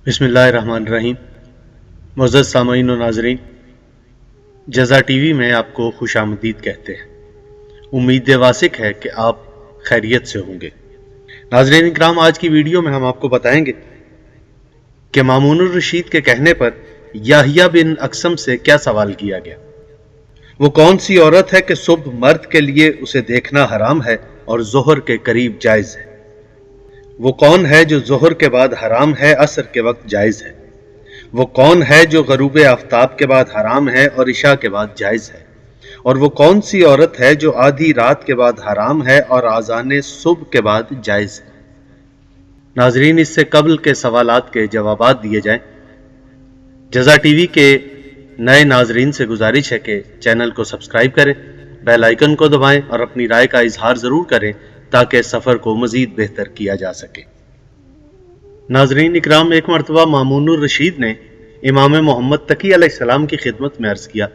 बिस्मिल्लाहिर्रहमानिर्रहीम। मुअज़्ज़ज़ सामईन और नाज़रीन, जज़ा टीवी में आपको खुश आमदीद कहते हैं। उम्मीद वासिक है कि आप खैरियत से होंगे। नाज़रीन इकराम, आज की वीडियो में हम आपको बताएंगे कि मामूनुर रशीद के कहने पर याहिया बिन अक्सम से क्या सवाल किया गया। वो कौन सी औरत है कि सुबह मर्द के लिए उसे देखना हराम है और ज़ोहर के करीब जायज़ है। वो कौन है जो ज़ोहर के बाद हराम है, असर के वक्त जायज़ है। वो कौन है जो गरूब आफ्ताब के बाद हराम है और इशा के बाद जायज़ है। और वो कौन सी औरत है जो आधी रात के बाद हराम है और आज़ान सुबह के बाद जायज़ है। नाजरीन, इससे कबल के सवालात के जवाबात दिए जाएं। जज़ा टीवी के नए नाजरीन से गुजारिश है कि चैनल को सब्सक्राइब करें, बेल आइकन को दबाएं और अपनी राय का इजहार ज़रूर करें ताकि सफ़र को मज़ीद बेहतर किया जा सके। नाजरीन इकराम, एक मरतबा मामूनुर रशीद ने इमाम मोहम्मद तकी अलैहिस्सलाम की खिदमत में अर्ज़ किया,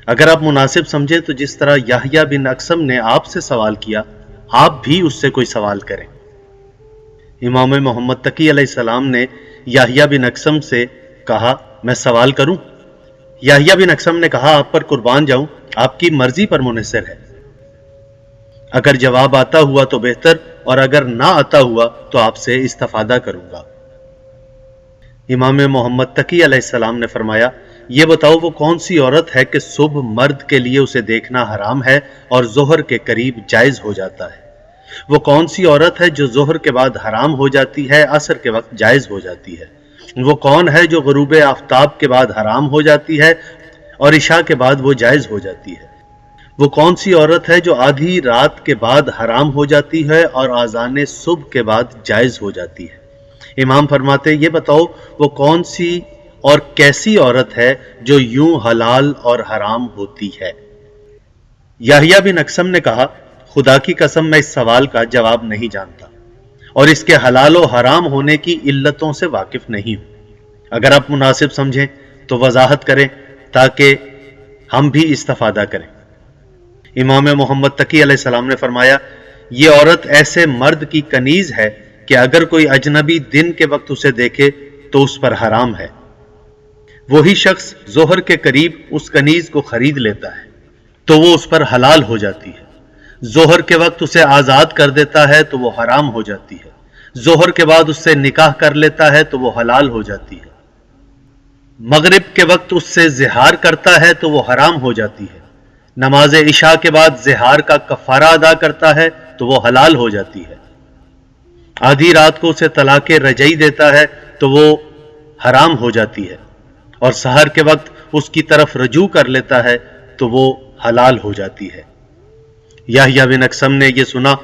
अगर आप मुनासिब समझे तो जिस तरह याहिया बिन अक्सम ने आपसे सवाल किया, आप भी उससे कोई सवाल करें। इमाम मोहम्मद तकी अलैहिस्सलाम ने याहिया बिन अक्सम से कहा, मैं सवाल करूं? याहिया बिन अक्सम ने कहा, आप पर कुर्बान जाऊं, आपकी मर्जी पर मुनहसर है। अगर जवाब आता हुआ तो बेहतर, और अगर ना आता हुआ तो आपसे इस्तफादा करूंगा। इमाम मोहम्मद तकी अलैहिस्सलाम ने फरमाया, ये बताओ वो कौन सी औरत है कि सुबह मर्द के लिए उसे देखना हराम है और जोहर के करीब जायज हो जाता है। वो कौन सी औरत है जो जोहर के बाद हराम हो जाती है, असर के वक्त जायज हो जाती है। वो कौन है जो गरूब आफ्ताब के बाद हराम हो जाती है और इशा के बाद वो जायज हो जाती है। वो कौन सी औरत है जो आधी रात के बाद हराम हो जाती है और आज़ान सुबह के बाद जायज हो जाती है। इमाम फरमाते, ये बताओ वो कौन सी और कैसी औरत है जो यूं हलाल और हराम होती है। याहिया बिन अक्सम ने कहा, खुदा की कसम मैं इस सवाल का जवाब नहीं जानता और इसके हलाल और हराम होने की इल्लतों से वाकिफ नहीं हूं। अगर आप मुनासिब समझें तो वजाहत करें ताकि हम भी इस्तफादा करें। इमाम मोहम्मद तकी अलैहिस्सलाम ने फरमाया, ये औरत ऐसे मर्द की कनीज है कि अगर कोई अजनबी दिन के वक्त उसे देखे तो उस पर हराम है। वही शख्स जोहर के करीब उस कनीज को खरीद लेता है तो वो उस पर हलाल हो जाती है। जोहर के वक्त उसे आजाद कर देता है तो वो हराम हो जाती है। जोहर के बाद उससे निकाह कर लेता है तो वो हलाल हो जाती है। मगरिब के वक्त उससे जिहार करता है तो वो हराम हो जाती है। नमाज इशा के बाद जिहार का कफारा अदा करता है तो वो हलाल हो जाती है। आधी रात को उसे तलाके रजई देता है तो वो हराम हो जाती है और सहर के वक्त उसकी तरफ रजू कर लेता है तो वो हलाल हो जाती है। याहिया बिन अक्सम ने यह सुना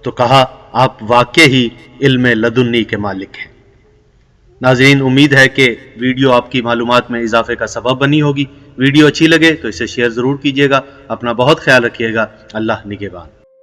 तो कहा, आप वाकई ही इल्म लदुन्नी के मालिक हैं। नाज़रीन, उम्मीद है कि वीडियो आपकी मालूमात में इजाफे का सबब बनी होगी। वीडियो अच्छी लगे तो इसे शेयर ज़रूर कीजिएगा। अपना बहुत ख्याल रखिएगा। अल्लाह निगहबान।